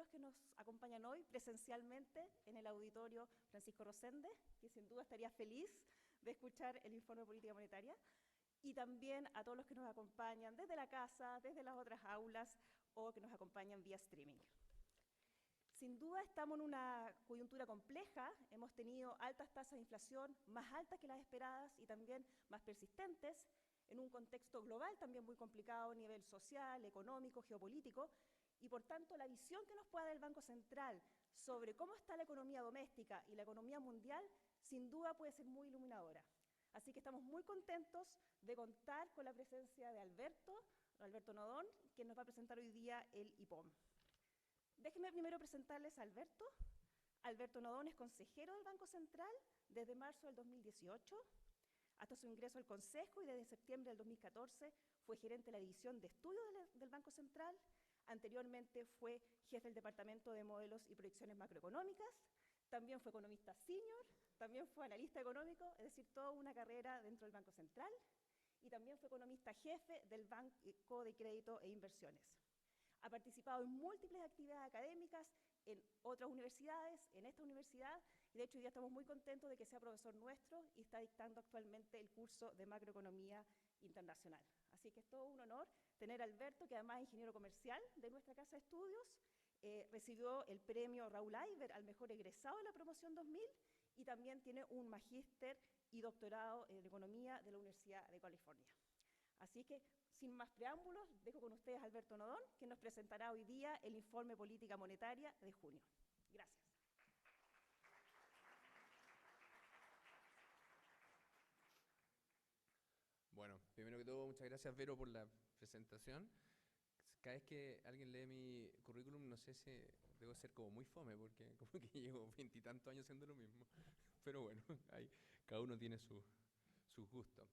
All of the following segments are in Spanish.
los que nos acompañan hoy presencialmente en el auditorio Francisco Rosende, que sin duda estaría feliz de escuchar el informe de política monetaria, y también a todos los que nos acompañan desde la casa, desde las otras aulas o que nos acompañan vía streaming. Sin duda estamos en una coyuntura compleja, hemos tenido altas tasas de inflación, más altas que las esperadas y también más persistentes, en un contexto global también muy complicado a nivel social, económico, geopolítico, y por tanto la visión que nos pueda dar el Banco Central sobre cómo está la economía doméstica y la economía mundial, sin duda puede ser muy iluminadora. Así que estamos muy contentos de contar con la presencia de Alberto Nodón, quien nos va a presentar hoy día el IPOM. Déjenme primero presentarles a Alberto. Alberto Nodón es consejero del Banco Central desde marzo del 2018 hasta su ingreso al Consejo, y desde septiembre del 2014 fue gerente de la División de Estudios del Banco Central. Anteriormente fue jefe del Departamento de Modelos y Proyecciones Macroeconómicas. También fue economista senior, también fue analista económico, es decir, toda una carrera dentro del Banco Central. Y también fue economista jefe del Banco de Crédito e Inversiones. Ha participado en múltiples actividades académicas en otras universidades, en esta universidad, y de hecho hoy día estamos muy contentos de que sea profesor nuestro y está dictando actualmente el curso de Macroeconomía Internacional. Así que es todo un honor tener a Alberto, que además es ingeniero comercial de nuestra casa de estudios, recibió el premio Raúl Ayver al mejor egresado de la promoción 2000 y también tiene un magíster y doctorado en economía de la Universidad de California. Así que, sin más preámbulos, dejo con ustedes a Alberto Nodón, que nos presentará hoy día el informe Política Monetaria de junio. Gracias. Bueno, primero que todo, muchas gracias, Vero, por la presentación. Cada vez que alguien lee mi currículum, no sé si debo ser como muy fome, porque como que llevo 20 y tantos años haciendo lo mismo. Pero bueno, cada uno tiene sus gustos.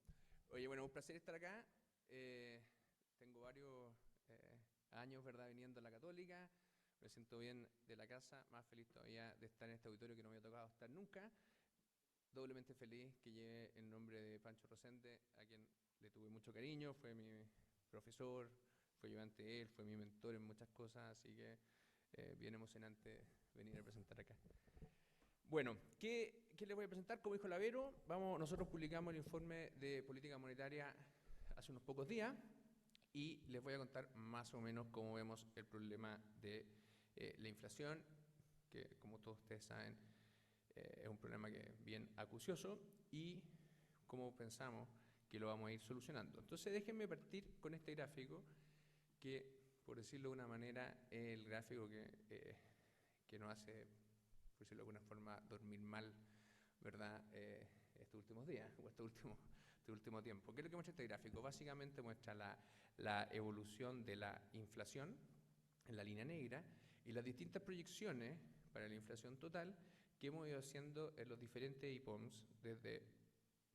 Oye, bueno, un placer estar acá. Tengo varios años, ¿verdad?, viniendo a la Católica. Me siento bien de la casa, más feliz todavía de estar en este auditorio que no me había tocado estar nunca. Doblemente feliz que lleve el nombre de Pancho Rosende, a quien le tuve mucho cariño, fue mi profesor, fue ayudante de él, fue mi mentor en muchas cosas, así que bien emocionante venir a presentar acá. Bueno, ¿qué les voy a presentar? Como dijo Lavero, nosotros publicamos el informe de política monetaria hace unos pocos días y les voy a contar más o menos cómo vemos el problema de la inflación, que como todos ustedes saben es un problema que es bien acucioso, y cómo pensamos que lo vamos a ir solucionando. Entonces déjenme partir con este gráfico que, por decirlo de una manera, es el gráfico que nos hace, por decirlo de alguna forma, dormir mal, ¿verdad?, estos últimos días o este último tiempo. ¿Qué es lo que muestra este gráfico? Básicamente muestra la evolución de la inflación en la línea negra y las distintas proyecciones para la inflación total que hemos ido haciendo en los diferentes IPOMs desde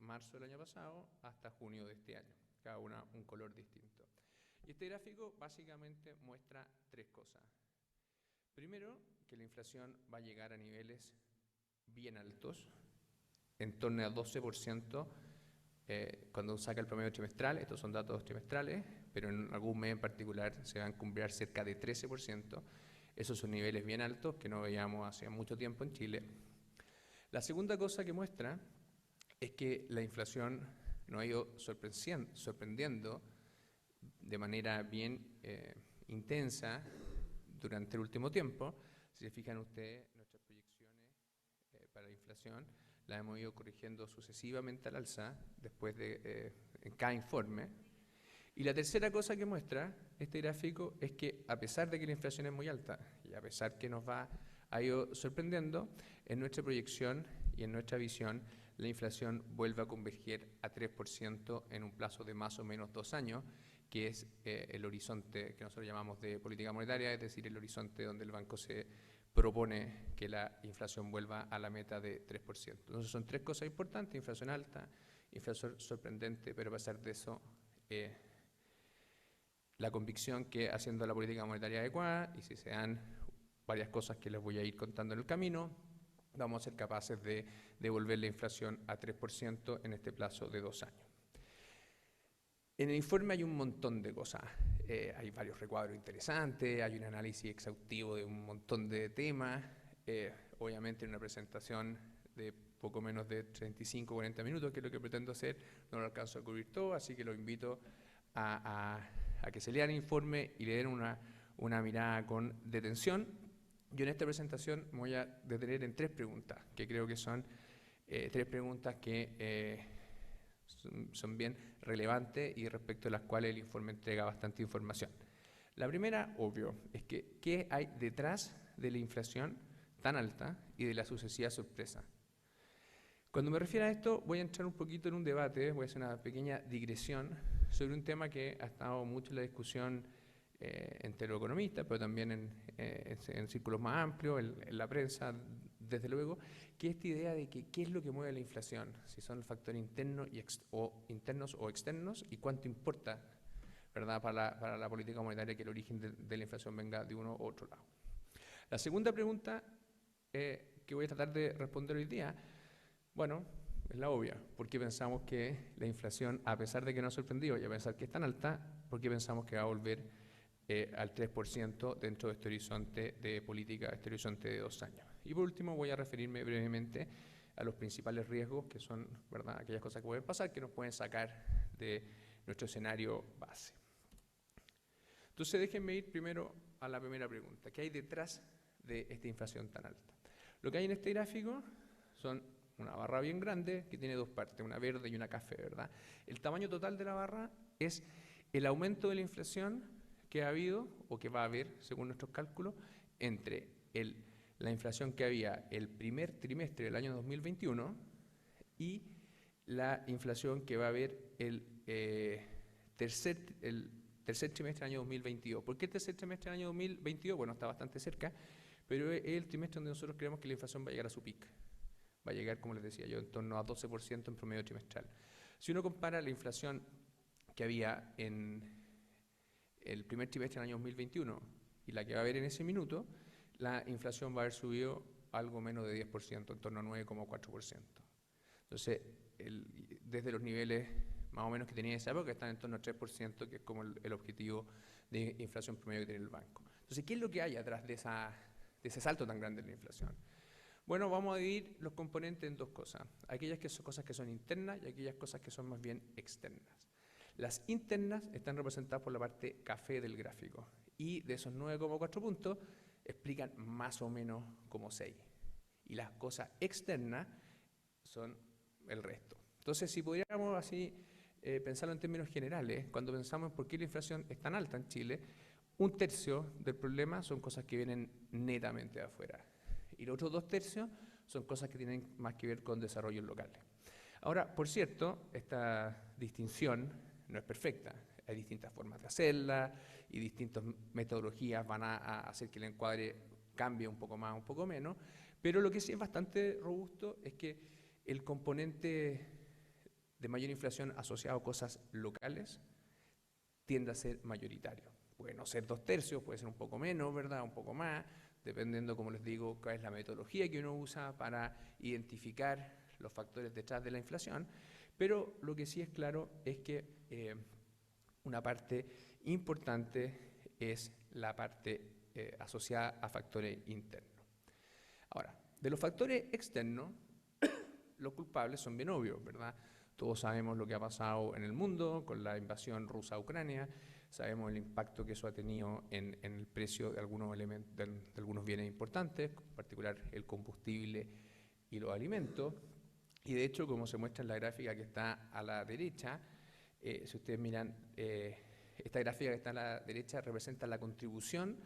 marzo del año pasado hasta junio de este año, cada una un color distinto. Y este gráfico básicamente muestra tres cosas. Primero, que la inflación va a llegar a niveles bien altos, en torno al 12%, cuando saca el promedio trimestral. Estos son datos trimestrales, pero en algún mes en particular se van a cumplir cerca de 13%. Esos son niveles bien altos que no veíamos hace mucho tiempo en Chile. La segunda cosa que muestra es que la inflación nos ha ido sorprendiendo de manera bien intensa durante el último tiempo. Si se fijan ustedes, nuestras proyecciones para la inflación las hemos ido corrigiendo sucesivamente al alza después en cada informe. Y la tercera cosa que muestra este gráfico es que, a pesar de que la inflación es muy alta y a pesar que ha ido sorprendiendo, en nuestra proyección y en nuestra visión la inflación vuelve a converger a 3% en un plazo de más o menos 2 años, que es el horizonte que nosotros llamamos de política monetaria, es decir, el horizonte donde el banco se propone que la inflación vuelva a la meta de 3%. Entonces son tres cosas importantes: inflación alta, inflación sorprendente, pero a pesar de eso la convicción que, haciendo la política monetaria adecuada, y si se dan varias cosas que les voy a ir contando en el camino, vamos a ser capaces de devolver la inflación a 3% en este plazo de 2 años. En el informe hay un montón de cosas. Hay varios recuadros interesantes, hay un análisis exhaustivo de un montón de temas. Obviamente en una presentación de poco menos de 35 o 40 minutos, que es lo que pretendo hacer, no lo alcanzo a cubrir todo, así que lo invito a que se lean el informe y le den una mirada con detención. Yo en esta presentación me voy a detener en 3 preguntas, que creo que son 3 preguntas que son bien relevantes y respecto a las cuales el informe entrega bastante información. La primera, obvio, es que ¿qué hay detrás de la inflación tan alta y de la sucesiva sorpresa? Cuando me refiero a esto, voy a entrar un poquito en un debate, voy a hacer una pequeña digresión sobre un tema que ha estado mucho en la discusión entre los economistas, pero también en círculos más amplios, en la prensa, desde luego, que es esta idea de que qué es lo que mueve la inflación, si son los factores internos o externos, y cuánto importa, ¿verdad?, para la política monetaria que el origen de la inflación venga de uno u otro lado. La segunda pregunta que voy a tratar de responder hoy día, bueno, es la obvia. ¿Por qué pensamos que la inflación, a pesar de que nos ha sorprendido y a pesar que es tan alta, por qué pensamos que va a volver al 3% dentro de este horizonte de política, este horizonte de 2 años? Y por último voy a referirme brevemente a los principales riesgos, que son, ¿verdad?, aquellas cosas que pueden pasar, que nos pueden sacar de nuestro escenario base. Entonces déjenme ir primero a la primera pregunta. ¿Qué hay detrás de esta inflación tan alta? Lo que hay en este gráfico son una barra bien grande que tiene 2 partes, una verde y una café, ¿verdad? El tamaño total de la barra es el aumento de la inflación que ha habido o que va a haber, según nuestros cálculos, entre la inflación que había el primer trimestre del año 2021 y la inflación que va a haber el tercer trimestre del año 2022. ¿Por qué el tercer trimestre del año 2022? Bueno, está bastante cerca, pero es el trimestre donde nosotros creemos que la inflación va a llegar a su pico. Va a llegar, como les decía yo, en torno a 12% en promedio trimestral. Si uno compara la inflación que había en el primer trimestre del año 2021 y la que va a haber en ese minuto, la inflación va a haber subido algo menos de 10%, en torno a 9,4%. Entonces, desde los niveles más o menos que tenía en esa época, están en torno al 3%, que es como el objetivo de inflación promedio que tiene el banco. Entonces, ¿qué es lo que hay atrás de ese salto tan grande en la inflación? Bueno, vamos a dividir los componentes en 2 cosas. Aquellas que son cosas que son internas y aquellas cosas que son más bien externas. Las internas están representadas por la parte café del gráfico. Y de esos 9,4 puntos, explican más o menos como 6. Y las cosas externas son el resto. Entonces, si pudiéramos así pensarlo en términos generales, cuando pensamos en por qué la inflación es tan alta en Chile, 1/3 del problema son cosas que vienen netamente de afuera. Y los otros 2/3 son cosas que tienen más que ver con desarrollos locales. Ahora, por cierto, esta distinción no es perfecta. Hay distintas formas de hacerla y distintas metodologías van a hacer que el encuadre cambie un poco más, un poco menos, pero lo que sí es bastante robusto es que el componente de mayor inflación asociado a cosas locales tiende a ser mayoritario. Puede no ser 2/3, puede ser un poco menos, ¿verdad?, un poco más, dependiendo, como les digo, cuál es la metodología que uno usa para identificar los factores detrás de la inflación, pero lo que sí es claro es que una parte importante es la parte asociada a factores internos. Ahora, de los factores externos, los culpables son bien obvios, ¿verdad? Todos sabemos lo que ha pasado en el mundo con la invasión rusa a Ucrania, sabemos el impacto que eso ha tenido en el precio de algunos bienes importantes, en particular el combustible y los alimentos. Y de hecho, como se muestra en la gráfica que está a la derecha, si ustedes miran, esta gráfica que está a la derecha representa la contribución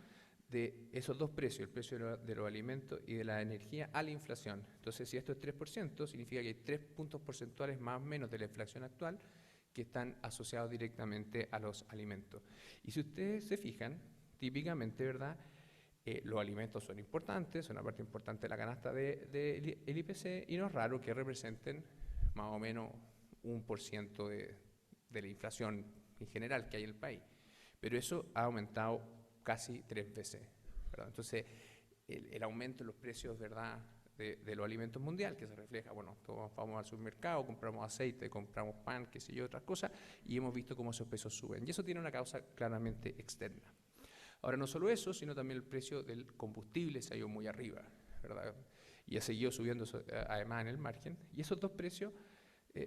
de esos 2 precios, el precio de los alimentos y de la energía, a la inflación. Entonces, si esto es 3%, significa que hay 3 puntos porcentuales más o menos de la inflación actual que están asociados directamente a los alimentos. Y si ustedes se fijan, típicamente, ¿verdad?, los alimentos son importantes, son una parte importante de la canasta del IPC, y no es raro que representen más o menos 1% de la inflación en general que hay en el país. Pero eso ha aumentado casi 3 veces, ¿verdad? Entonces, el aumento de los precios, ¿verdad?, de los alimentos mundial, que se refleja, bueno, todos vamos al supermercado, compramos aceite, compramos pan, qué sé yo, otras cosas, y hemos visto cómo esos precios suben. Y eso tiene una causa claramente externa. Ahora, no solo eso, sino también el precio del combustible se ha ido muy arriba, ¿verdad? Y ha seguido subiendo además en el margen. Y esos dos precios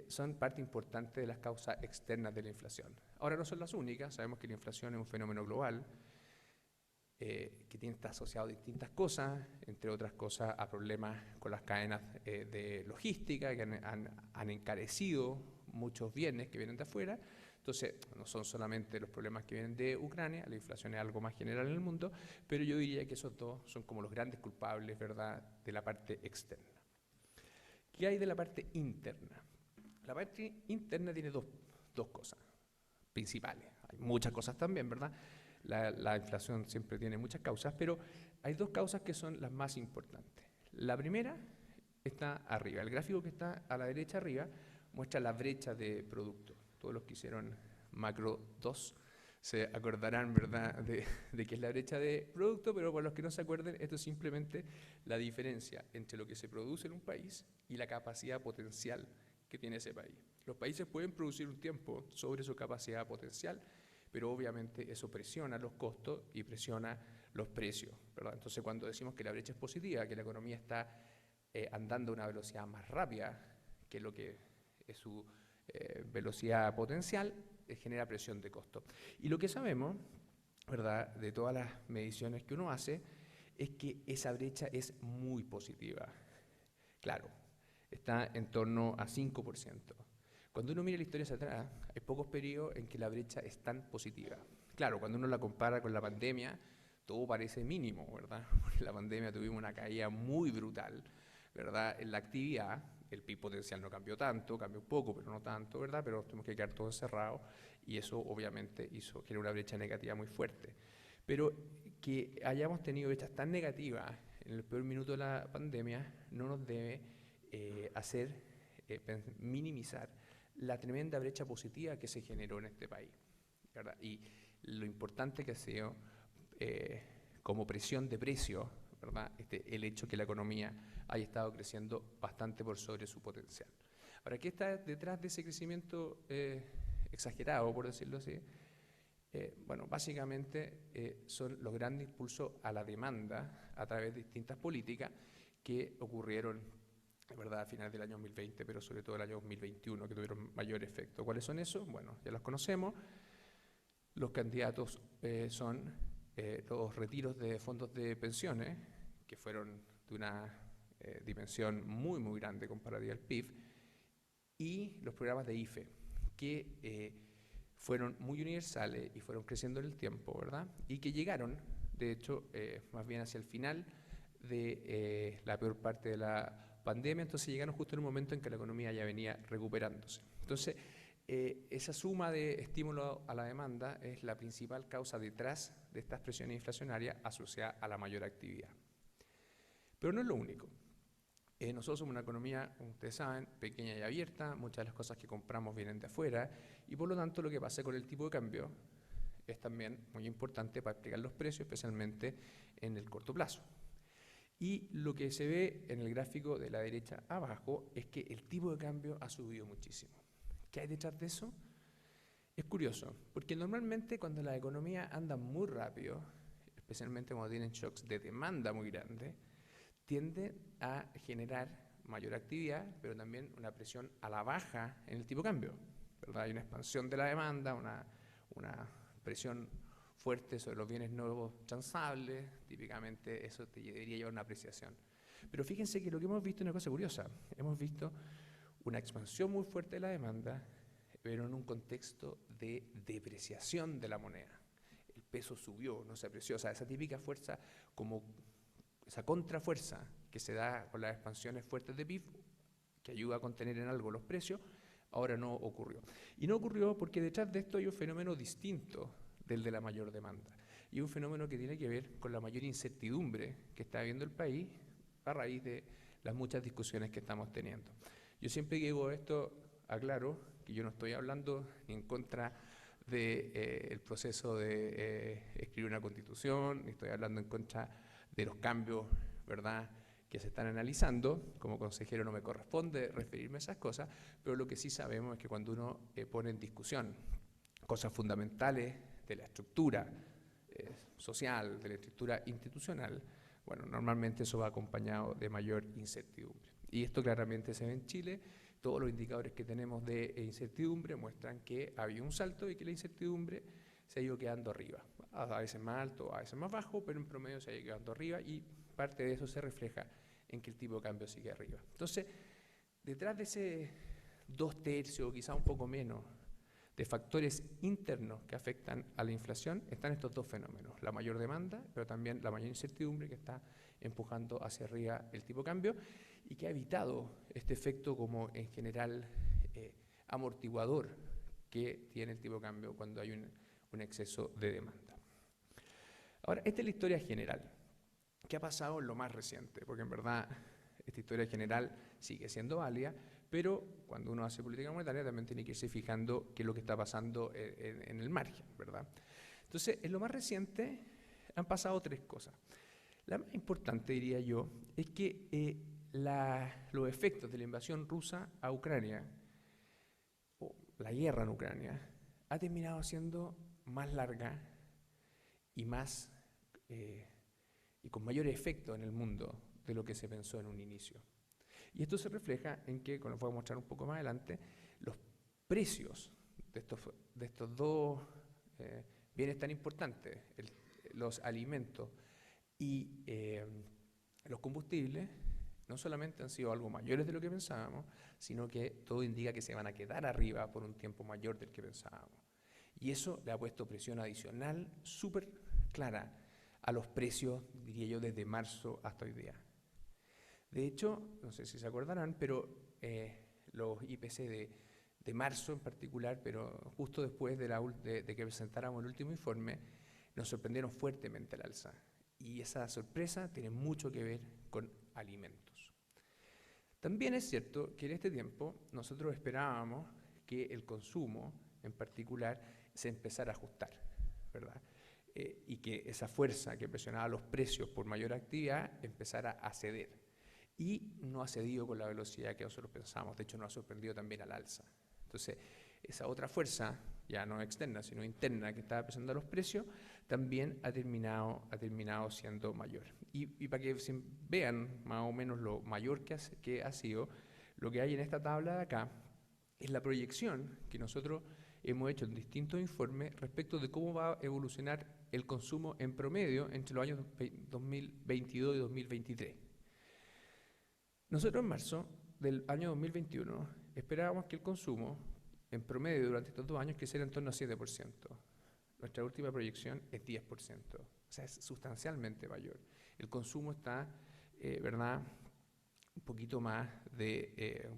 son parte importante de las causas externas de la inflación. Ahora, no son las únicas, sabemos que la inflación es un fenómeno global, que está asociado a distintas cosas, entre otras cosas a problemas con las cadenas de logística que han encarecido muchos bienes que vienen de afuera. Entonces, no son solamente los problemas que vienen de Ucrania, la inflación es algo más general en el mundo, pero yo diría que esos dos son como los grandes culpables, ¿verdad?, de la parte externa. ¿Qué hay de la parte interna? La parte interna tiene dos cosas principales. Hay muchas cosas también, ¿verdad? La inflación siempre tiene muchas causas, pero hay dos causas que son las más importantes. La primera está arriba. El gráfico que está a la derecha arriba muestra la brecha de producto. Todos los que hicieron macro 2 se acordarán, ¿verdad?, de qué es la brecha de producto, pero para los que no se acuerden, esto es simplemente la diferencia entre lo que se produce en un país y la capacidad potencial que tiene ese país. Los países pueden producir un tiempo sobre su capacidad potencial, pero obviamente eso presiona los costos y presiona los precios, ¿verdad? Entonces, cuando decimos que la brecha es positiva, que la economía está andando a una velocidad más rápida que lo que es su velocidad potencial, genera presión de costo. Y lo que sabemos, ¿verdad?, de todas las mediciones que uno hace, es que esa brecha es muy positiva. Claro, está en torno a 5%. Cuando uno mira la historia hacia atrás, hay pocos periodos en que la brecha es tan positiva. Claro, cuando uno la compara con la pandemia, todo parece mínimo, ¿verdad? Porque en la pandemia tuvimos una caída muy brutal, ¿verdad?, en la actividad. El PIB potencial no cambió tanto, cambió un poco, pero no tanto, ¿verdad? Pero tenemos que quedar todos encerrados y eso obviamente generó una brecha negativa muy fuerte. Pero que hayamos tenido brechas tan negativas en el peor minuto de la pandemia no nos debe hacer minimizar la tremenda brecha positiva que se generó en este país, ¿verdad? Y lo importante que ha sido como presión de precio, ¿verdad?, el hecho que la economía haya estado creciendo bastante por sobre su potencial. Ahora, ¿qué está detrás de ese crecimiento exagerado, por decirlo así? Bueno, básicamente son los grandes impulsos a la demanda a través de distintas políticas que ocurrieron, ¿verdad?, a finales del año 2020, pero sobre todo el año 2021, que tuvieron mayor efecto. ¿Cuáles son esos? Bueno, ya los conocemos. Los candidatos son los retiros de fondos de pensiones, que fueron de una dimensión muy, muy grande comparativa al PIB, y los programas de IFE, que fueron muy universales y fueron creciendo en el tiempo, ¿verdad? Y que llegaron, de hecho, más bien hacia el final de la peor parte de la pandemia, entonces llegaron justo en un momento en que la economía ya venía recuperándose. Entonces, esa suma de estímulo a la demanda es la principal causa detrás de estas presiones inflacionarias asociadas a la mayor actividad. Pero no es lo único. Nosotros somos una economía, como ustedes saben, pequeña y abierta, muchas de las cosas que compramos vienen de afuera, y por lo tanto lo que pasa con el tipo de cambio es también muy importante para explicar los precios, especialmente en el corto plazo. Y lo que se ve en el gráfico de la derecha abajo es que el tipo de cambio ha subido muchísimo. ¿Qué hay detrás de eso? Es curioso, porque normalmente cuando la economía anda muy rápido, especialmente cuando tienen shocks de demanda muy grande, tiende a generar mayor actividad, pero también una presión a la baja en el tipo de cambio, ¿verdad? Hay una expansión de la demanda, una presión fuerte sobre los bienes nuevos transables, típicamente eso te debería llevar a una apreciación. Pero fíjense que lo que hemos visto es una cosa curiosa, hemos visto una expansión muy fuerte de la demanda, pero en un contexto de depreciación de la moneda. El peso subió, no se apreció, o sea, esa típica fuerza, como esa contrafuerza que se da con las expansiones fuertes de PIB, que ayuda a contener en algo los precios, ahora no ocurrió. Y no ocurrió porque detrás de esto hay un fenómeno distinto del de la mayor demanda. Y un fenómeno que tiene que ver con la mayor incertidumbre que está viviendo el país a raíz de las muchas discusiones que estamos teniendo. Yo siempre que digo esto, aclaro que yo no estoy hablando ni en contra del proceso de escribir una constitución, ni estoy hablando en contra de los cambios, ¿verdad?, que se están analizando. Como consejero no me corresponde referirme a esas cosas, pero lo que sí sabemos es que cuando uno pone en discusión cosas fundamentales de la estructura social, de la estructura institucional, bueno, normalmente eso va acompañado de mayor incertidumbre. Y esto claramente se ve en Chile. Todos los indicadores que tenemos de incertidumbre muestran que ha habido un salto y que la incertidumbre se ha ido quedando arriba. A veces más alto, a veces más bajo, pero en promedio se ha ido quedando arriba y parte de eso se refleja en que el tipo de cambio sigue arriba. Entonces, detrás de ese 2/3 o quizá un poco menos de factores internos que afectan a la inflación están estos dos fenómenos: la mayor demanda, pero también la mayor incertidumbre que está empujando hacia arriba el tipo de cambio y que ha evitado este efecto como en general amortiguador que tiene el tipo de cambio cuando hay un exceso de demanda. Ahora, esta es la historia general. ¿Qué ha pasado en lo más reciente? Porque en verdad esta historia general sigue siendo válida, pero cuando uno hace política monetaria también tiene que irse fijando qué es lo que está pasando en el margen, ¿verdad? Entonces, en lo más reciente han pasado tres cosas. La más importante, diría yo, es que los efectos de la invasión rusa a Ucrania, o la guerra en Ucrania, ha terminado siendo más larga y y con mayor efecto en el mundo de lo que se pensó en un inicio. Y esto se refleja en que, como les voy a mostrar un poco más adelante, los precios de estos dos bienes tan importantes, los alimentos y los combustibles, no solamente han sido algo mayores de lo que pensábamos, sino que todo indica que se van a quedar arriba por un tiempo mayor del que pensábamos. Y eso le ha puesto presión adicional súper clara a los precios, diría yo, desde marzo hasta hoy día. De hecho, no sé si se acordarán, pero los IPC de marzo en particular, pero justo después de que presentáramos el último informe, nos sorprendieron fuertemente al alza. Y esa sorpresa tiene mucho que ver con alimentos. También es cierto que en este tiempo nosotros esperábamos que el consumo en particular se empezara a ajustar, ¿verdad? Y que esa fuerza que presionaba los precios por mayor actividad empezara a ceder. Y no ha cedido con la velocidad que nosotros pensábamos, de hecho nos ha sorprendido también al alza. Entonces, esa otra fuerza, ya no externa, sino interna, que estaba presionando los precios, también ha terminado siendo mayor. Y para que vean más o menos lo mayor que ha sido, lo que hay en esta tabla de acá es la proyección que nosotros hemos hecho en distintos informes respecto de cómo va a evolucionar el consumo en promedio entre los años 2022 y 2023. Nosotros en marzo del año 2021 esperábamos que el consumo en promedio durante estos 2 años creciera en torno a 7%. Nuestra última proyección es 10%, o sea, es sustancialmente mayor. El consumo está, ¿verdad?, un poquito más de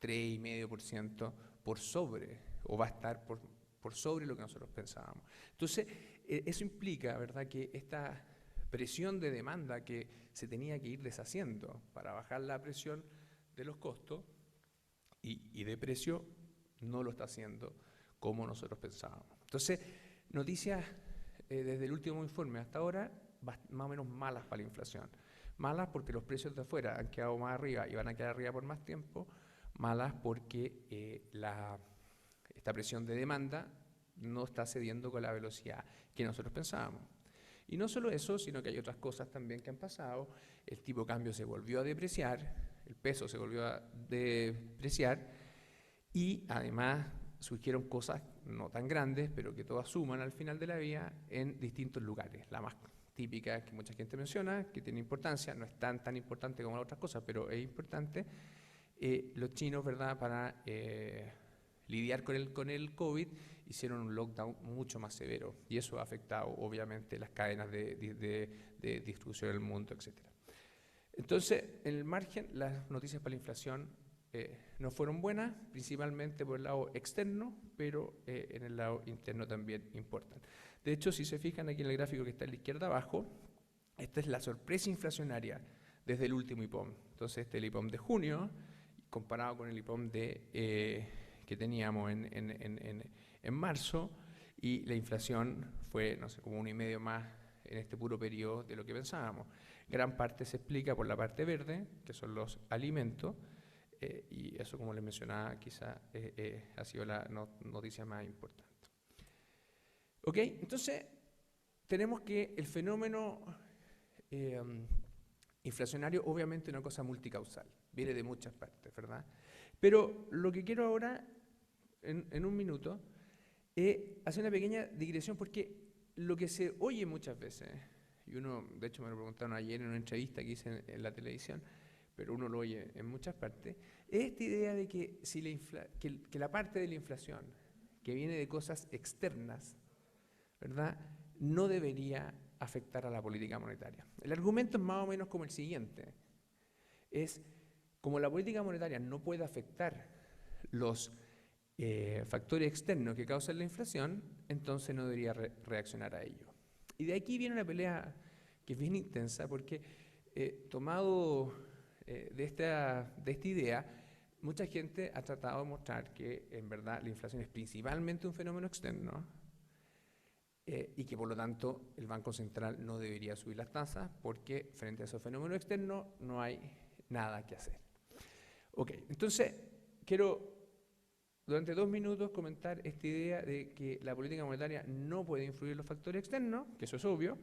3,5% por sobre, o va a estar por sobre lo que nosotros pensábamos. Entonces, eso implica, ¿verdad?, que esta presión de demanda que se tenía que ir deshaciendo para bajar la presión de los costos y de precio, no lo está haciendo como nosotros pensábamos. Entonces, noticias desde el último informe hasta ahora, más o menos malas para la inflación. Malas porque los precios de afuera han quedado más arriba y van a quedar arriba por más tiempo. Malas porque esta presión de demanda no está cediendo con la velocidad que nosotros pensábamos. Y no solo eso, sino que hay otras cosas también que han pasado. El tipo de cambio se volvió a depreciar, el peso se volvió a depreciar y además surgieron cosas no tan grandes, pero que todas suman al final de la vía en distintos lugares. La más típica que mucha gente menciona, que tiene importancia, no es tan importante como las otras cosas, pero es importante. Los chinos, ¿verdad?, para lidiar con el COVID, hicieron un lockdown mucho más severo y eso ha afectado obviamente las cadenas de distribución del mundo, etc. Entonces, en el margen, las noticias para la inflación no fueron buenas, principalmente por el lado externo, pero en el lado interno también importan. De hecho, si se fijan aquí en el gráfico que está a la izquierda abajo, esta es la sorpresa inflacionaria desde el último IPOM. Entonces, este es el IPOM de junio, comparado con el IPOM que teníamos en marzo, y la inflación fue, no sé, como 1,5 más en este puro periodo de lo que pensábamos. Gran parte se explica por la parte verde, que son los alimentos, y eso, como les mencionaba, quizá ha sido la noticia más importante. ¿Ok? Entonces, tenemos que el fenómeno inflacionario, obviamente, es una cosa multicausal, viene de muchas partes, ¿verdad? Pero lo que quiero ahora, en un minuto, es hacer una pequeña digresión, porque lo que se oye muchas veces, y uno, de hecho me lo preguntaron ayer en una entrevista que hice en la televisión, pero uno lo oye en muchas partes, es esta idea de que, que la parte de la inflación que viene de cosas externas, ¿verdad?, no debería afectar a la política monetaria. El argumento es más o menos como el siguiente. Es, como la política monetaria no puede afectar los factores externos que causan la inflación, entonces no debería reaccionar a ello. Y de aquí viene una pelea que es bien intensa, porque tomado de esta idea, mucha gente ha tratado de mostrar que en verdad la inflación es principalmente un fenómeno externo, y que por lo tanto el Banco Central no debería subir las tasas porque frente a esos fenómenos externos no hay nada que hacer. Ok, entonces quiero durante 2 minutos comentar esta idea de que la política monetaria no puede influir en los factores externos, que eso es obvio,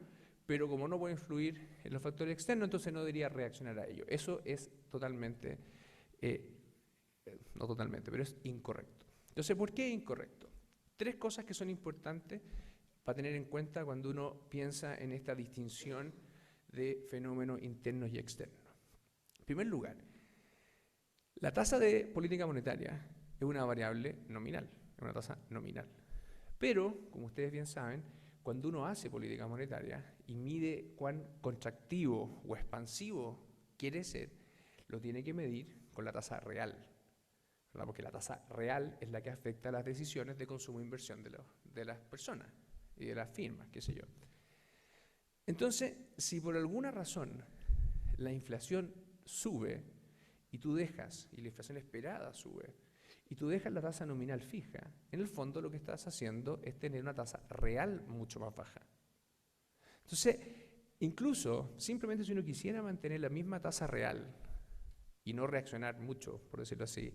pero como no puede influir en los factores externos, entonces no debería reaccionar a ello. Eso es totalmente, no totalmente, pero es incorrecto. Entonces, ¿por qué es incorrecto? 3 cosas que son importantes para tener en cuenta cuando uno piensa en esta distinción de fenómenos internos y externos. En primer lugar, la tasa de política monetaria es una variable nominal, es una tasa nominal. Pero, como ustedes bien saben, cuando uno hace política monetaria y mide cuán contractivo o expansivo quiere ser, lo tiene que medir con la tasa real, ¿verdad? Porque la tasa real es la que afecta las decisiones de consumo e inversión de las personas y de las firmas, qué sé yo. Entonces, si por alguna razón la inflación sube y tú dejas, y la inflación esperada sube, y tú dejas la tasa nominal fija, en el fondo lo que estás haciendo es tener una tasa real mucho más baja. Entonces, incluso, simplemente si uno quisiera mantener la misma tasa real y no reaccionar mucho, por decirlo así,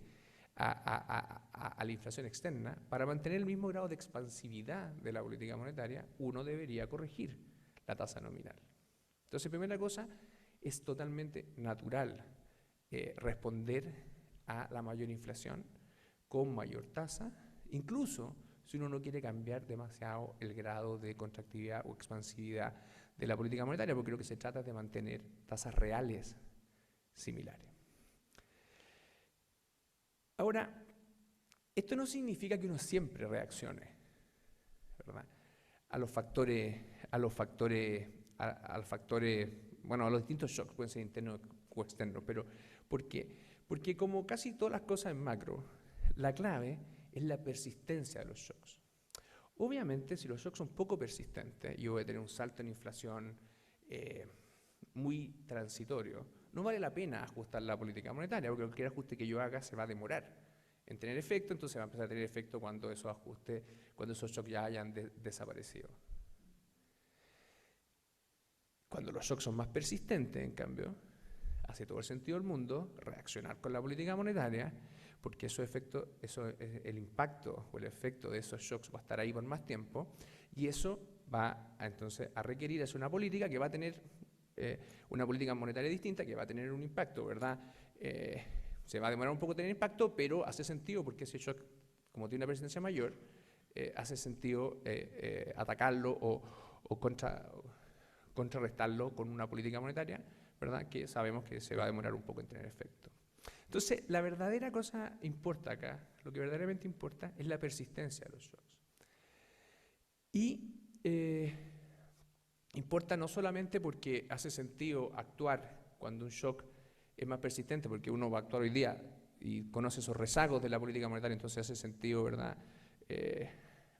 a la inflación externa, para mantener el mismo grado de expansividad de la política monetaria, uno debería corregir la tasa nominal. Entonces, primera cosa, es totalmente natural responder a la mayor inflación con mayor tasa, incluso si uno no quiere cambiar demasiado el grado de contractividad o expansividad de la política monetaria, porque lo que se trata es de mantener tasas reales similares. Ahora, esto no significa que uno siempre reaccione, ¿verdad?, a los distintos shocks, pueden ser internos o externos. Pero, ¿por qué? Porque como casi todas las cosas en macro, la clave es la persistencia de los shocks. Obviamente, si los shocks son poco persistentes, y yo voy a tener un salto en inflación muy transitorio, no vale la pena ajustar la política monetaria, porque cualquier ajuste que yo haga se va a demorar en tener efecto, entonces va a empezar a tener efecto cuando esos ajustes, cuando esos shocks ya hayan desaparecido. Cuando los shocks son más persistentes, en cambio, hace todo el sentido del mundo reaccionar con la política monetaria, porque el impacto o el efecto de esos shocks va a estar ahí por más tiempo, y eso va entonces a requerir hacer una política que va a tener una política monetaria distinta, que va a tener un impacto, ¿verdad? Se va a demorar un poco tener impacto, pero hace sentido porque ese shock, como tiene una persistencia mayor, hace sentido atacarlo o contrarrestarlo con una política monetaria, ¿verdad?, que sabemos que se va a demorar un poco en tener efecto. Entonces, la verdadera cosa importa acá, lo que verdaderamente importa es la persistencia de los shocks. Y importa no solamente porque hace sentido actuar cuando un shock es más persistente, porque uno va a actuar hoy día y conoce esos rezagos de la política monetaria, entonces hace sentido, ¿verdad?,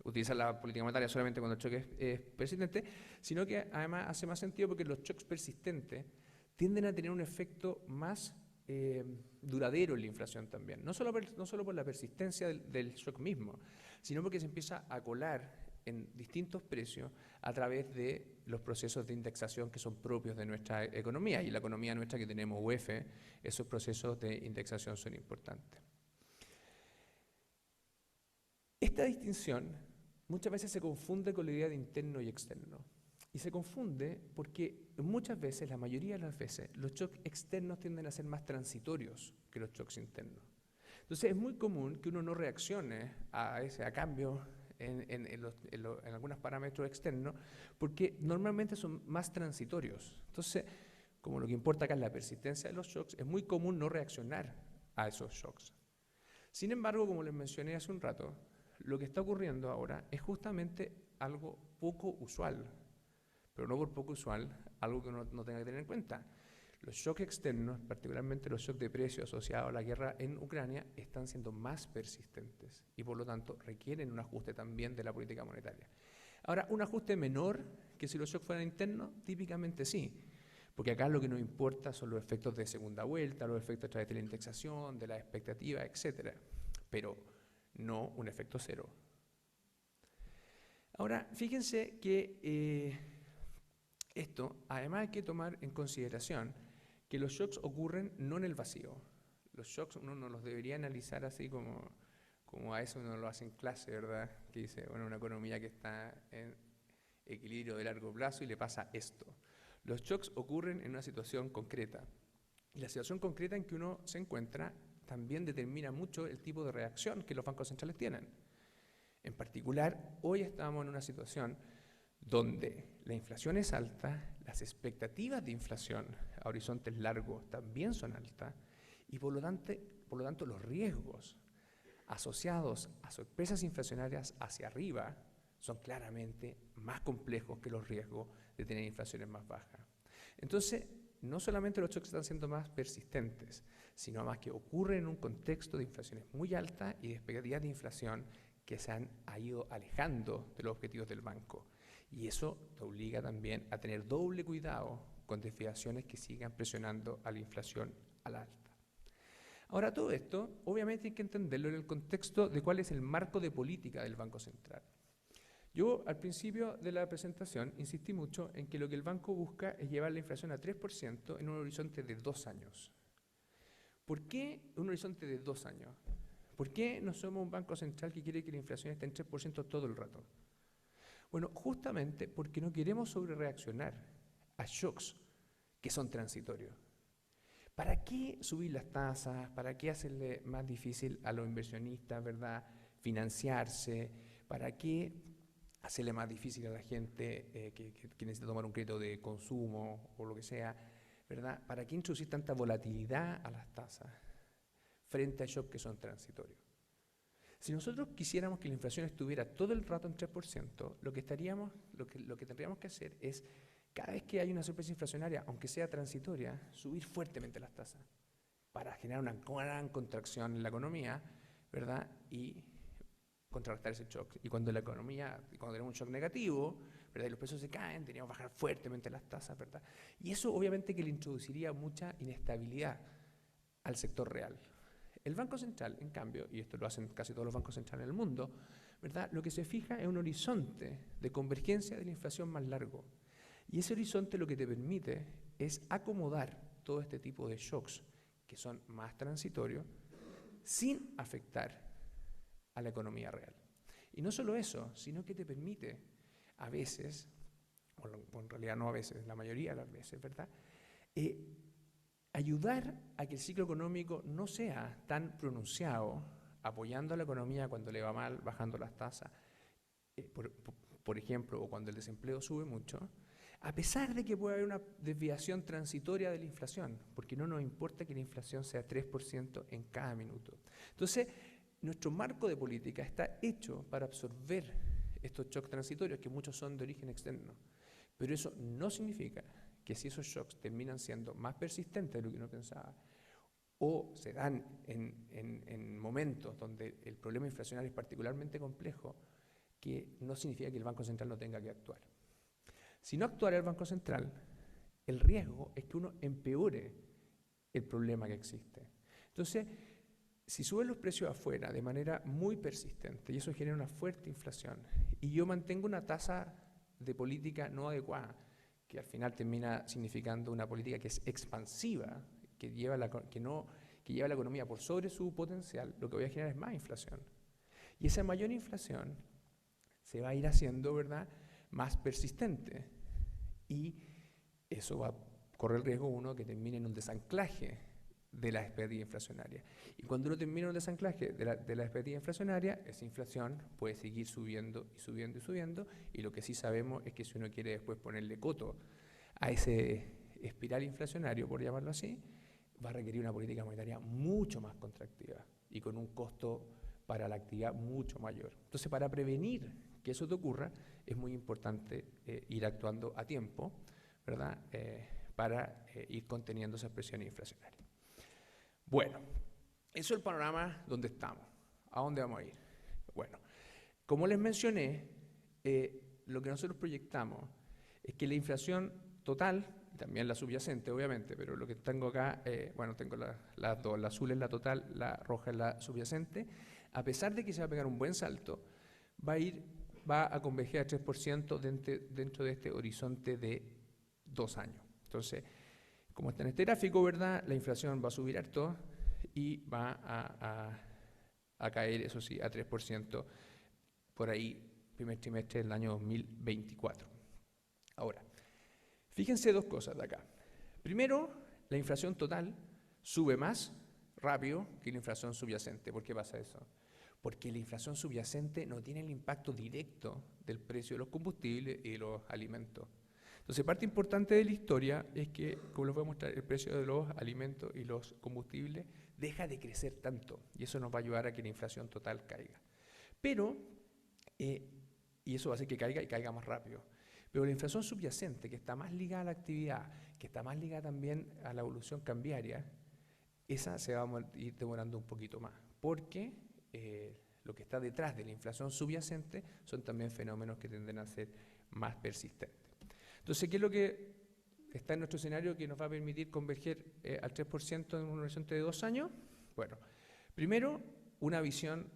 utilizar la política monetaria solamente cuando el shock es persistente, sino que además hace más sentido porque los shocks persistentes tienden a tener un efecto más duradero en la inflación también. No solo por la persistencia del shock mismo, sino porque se empieza a colar en distintos precios a través de los procesos de indexación que son propios de nuestra economía, y la economía nuestra que tenemos UEF, esos procesos de indexación son importantes. Esta distinción muchas veces se confunde con la idea de interno y externo. Y se confunde porque muchas veces, la mayoría de las veces, los shocks externos tienden a ser más transitorios que los shocks internos. Entonces es muy común que uno no reaccione a cambios en algunos parámetros externos, porque normalmente son más transitorios. Entonces, como lo que importa acá es la persistencia de los shocks, es muy común no reaccionar a esos shocks. Sin embargo, como les mencioné hace un rato, lo que está ocurriendo ahora es justamente algo poco usual, pero no por poco usual, algo que uno no tenga que tener en cuenta. Los shocks externos, particularmente los shocks de precios asociados a la guerra en Ucrania, están siendo más persistentes y por lo tanto requieren un ajuste también de la política monetaria. Ahora, un ajuste menor que si los shocks fueran internos, típicamente sí, porque acá lo que nos importa son los efectos de segunda vuelta, los efectos a través de la indexación, de la expectativa, etc. Pero no un efecto cero. Ahora, fíjense que esto, además hay que tomar en consideración que los shocks ocurren no en el vacío. Los shocks uno no los debería analizar así como a eso uno lo hace en clase, ¿verdad? Que dice, bueno, una economía que está en equilibrio de largo plazo y le pasa esto. Los shocks ocurren en una situación concreta. Y la situación concreta en que uno se encuentra también determina mucho el tipo de reacción que los bancos centrales tienen. En particular, hoy estamos en una situación donde la inflación es alta, las expectativas de inflación a horizontes largos también son altas, y por lo tanto los riesgos asociados a sorpresas inflacionarias hacia arriba son claramente más complejos que los riesgos de tener inflaciones más bajas. Entonces, no solamente los shocks están siendo más persistentes, sino más que ocurren en un contexto de inflaciones muy altas y de expectativas de inflación que se han ido alejando de los objetivos del banco. Y eso te obliga también a tener doble cuidado con desviaciones que sigan presionando a la inflación a la alta. Ahora, todo esto obviamente hay que entenderlo en el contexto de cuál es el marco de política del Banco Central. Yo al principio de la presentación insistí mucho en que lo que el banco busca es llevar la inflación a 3% en un horizonte de 2 años. ¿Por qué un horizonte de 2 años? ¿Por qué no somos un banco central que quiere que la inflación esté en 3% todo el rato? Bueno, justamente porque no queremos sobrereaccionar a shocks que son transitorios. ¿Para qué subir las tasas? ¿Para qué hacerle más difícil a los inversionistas, verdad, financiarse? ¿Para qué hacerle más difícil a la gente que necesita tomar un crédito de consumo o lo que sea, verdad? ¿Para qué introducir tanta volatilidad a las tasas frente a shocks que son transitorios? Si nosotros quisiéramos que la inflación estuviera todo el rato en 3%, lo que tendríamos que hacer es, cada vez que hay una sorpresa inflacionaria, aunque sea transitoria, subir fuertemente las tasas para generar una gran contracción en la economía, ¿verdad? Y contrarrestar ese shock. Y cuando tenemos un shock negativo, ¿verdad? Y los precios se caen, teníamos que bajar fuertemente las tasas, ¿verdad? Y eso obviamente que le introduciría mucha inestabilidad al sector real. El Banco Central, en cambio, y esto lo hacen casi todos los bancos centrales del mundo, ¿verdad? Lo que se fija es un horizonte de convergencia de la inflación más largo. Y ese horizonte lo que te permite es acomodar todo este tipo de shocks que son más transitorios sin afectar a la economía real. Y no solo eso, sino que te permite a veces, o en realidad no a veces, la mayoría de las veces, ¿verdad? Ayudar a que el ciclo económico no sea tan pronunciado, apoyando a la economía cuando le va mal, bajando las tasas, por ejemplo, o cuando el desempleo sube mucho, a pesar de que puede haber una desviación transitoria de la inflación, porque no nos importa que la inflación sea 3% en cada minuto. Entonces, nuestro marco de política está hecho para absorber estos shocks transitorios, que muchos son de origen externo, pero eso no significa que si esos shocks terminan siendo más persistentes de lo que uno pensaba, o se dan en momentos donde el problema inflacionario es particularmente complejo, que no significa que el Banco Central no tenga que actuar. Si no actuara el Banco Central, el riesgo es que uno empeore el problema que existe. Entonces, si suben los precios afuera de manera muy persistente y eso genera una fuerte inflación, y yo mantengo una tasa de política no adecuada, que al final termina significando una política que es expansiva, que lleva la economía por sobre su potencial, lo que voy a generar es más inflación. Y esa mayor inflación se va a ir haciendo, ¿verdad?, más persistente. Y eso va a correr el riesgo, uno, que termine en un desanclaje de la expectativa inflacionaria. Y cuando uno termina un desanclaje de la expectativa inflacionaria, esa inflación puede seguir subiendo y subiendo y subiendo, y lo que sí sabemos es que si uno quiere después ponerle coto a ese espiral inflacionario, por llamarlo así, va a requerir una política monetaria mucho más contractiva y con un costo para la actividad mucho mayor. Entonces, para prevenir que eso te ocurra, es muy importante ir actuando a tiempo, ¿verdad?, para ir conteniendo esas presiones inflacionarias. Bueno, eso es el panorama donde estamos. ¿A dónde vamos a ir? Bueno, como les mencioné, lo que nosotros proyectamos es que la inflación total, también la subyacente obviamente, pero lo que tengo acá, bueno, tengo las dos, la azul es la total, la roja es la subyacente, a pesar de que se va a pegar un buen salto, va a converger a 3% dentro de este horizonte de 2 años. Entonces, como está en este gráfico, ¿verdad?, la inflación va a subir harto y va a caer, eso sí, a 3% por ahí, primer trimestre del año 2024. Ahora, fíjense dos cosas de acá. Primero, la inflación total sube más rápido que la inflación subyacente. ¿Por qué pasa eso? Porque la inflación subyacente no tiene el impacto directo del precio de los combustibles y de los alimentos. Entonces, parte importante de la historia es que, como les voy a mostrar, el precio de los alimentos y los combustibles deja de crecer tanto, y eso nos va a ayudar a que la inflación total caiga. Pero, y eso va a hacer que caiga y caiga más rápido. Pero la inflación subyacente, que está más ligada a la actividad, que está más ligada también a la evolución cambiaria, esa se va a ir demorando un poquito más, porque lo que está detrás de la inflación subyacente son también fenómenos que tienden a ser más persistentes. Entonces, ¿qué es lo que está en nuestro escenario que nos va a permitir converger al 3% en un horizonte de 2 años? Bueno, primero, una visión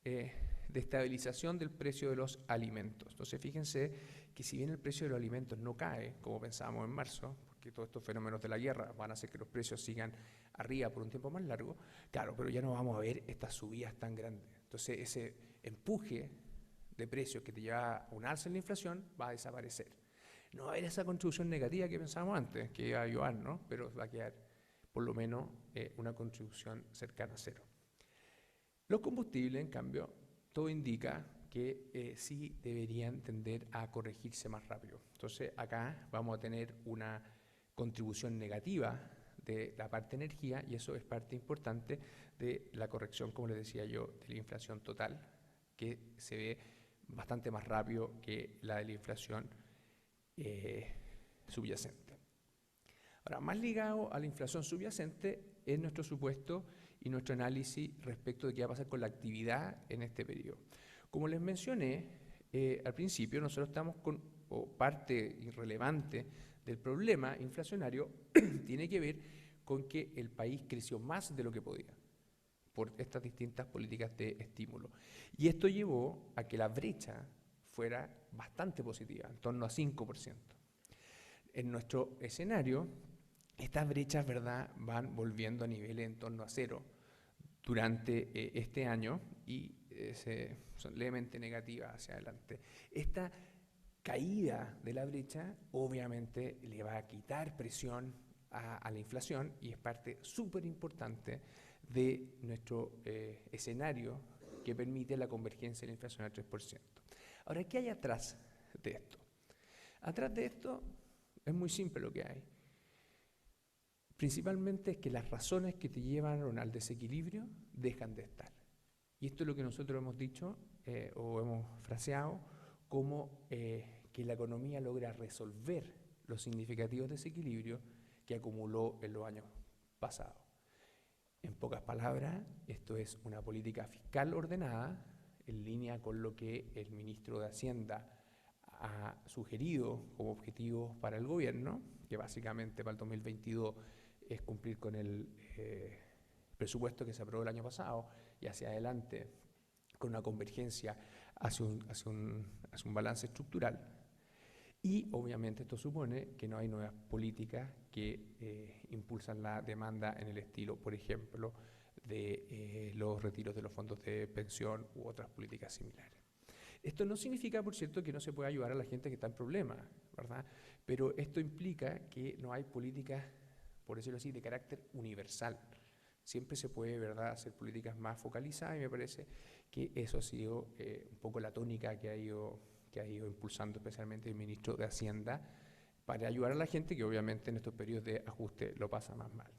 de estabilización del precio de los alimentos. Entonces, fíjense que si bien el precio de los alimentos no cae, como pensábamos en marzo, porque todos estos fenómenos de la guerra van a hacer que los precios sigan arriba por un tiempo más largo, claro, pero ya no vamos a ver estas subidas tan grandes. Entonces, ese empuje de precios que te lleva a un alza en la inflación va a desaparecer. No va a haber esa contribución negativa que pensábamos antes, que iba a ayudar, ¿no? Pero va a quedar por lo menos una contribución cercana a cero. Los combustibles, en cambio, todo indica que sí deberían tender a corregirse más rápido. Entonces, acá vamos a tener una contribución negativa de la parte energía, y eso es parte importante de la corrección, como les decía yo, de la inflación total, que se ve bastante más rápido que la de la inflación subyacente. Ahora, más ligado a la inflación subyacente es nuestro supuesto y nuestro análisis respecto de qué va a pasar con la actividad en este periodo. Como les mencioné al principio, nosotros estamos con, o parte irrelevante del problema inflacionario tiene que ver con que el país creció más de lo que podía por estas distintas políticas de estímulo. Y esto llevó a que la brecha fuera bastante positiva, en torno a 5%. En nuestro escenario, estas brechas, ¿verdad?, van volviendo a niveles en torno a cero durante este año y son levemente negativas hacia adelante. Esta caída de la brecha obviamente le va a quitar presión a la inflación y es parte súper importante de nuestro escenario que permite la convergencia de la inflación al 3%. Ahora, ¿qué hay atrás de esto? Atrás de esto es muy simple lo que hay. Principalmente es que las razones que te llevan al desequilibrio dejan de estar. Y esto es lo que nosotros hemos dicho o hemos fraseado como que la economía logra resolver los significativos desequilibrios que acumuló en los años pasados. En pocas palabras, esto es una política fiscal ordenada en línea con lo que el ministro de Hacienda ha sugerido como objetivo para el gobierno, que básicamente para el 2022 es cumplir con el presupuesto que se aprobó el año pasado y hacia adelante con una convergencia hacia un balance estructural. Y obviamente esto supone que no hay nuevas políticas que impulsan la demanda en el estilo, por ejemplo, de los retiros de los fondos de pensión u otras políticas similares. Esto no significa, por cierto, que no se pueda ayudar a la gente que está en problemas, ¿verdad? Pero esto implica que no hay políticas, por decirlo así, de carácter universal. Siempre se puede, ¿verdad?, hacer políticas más focalizadas, y me parece que eso ha sido un poco la tónica que ha ido impulsando especialmente el ministro de Hacienda para ayudar a la gente que obviamente en estos periodos de ajuste lo pasa más mal.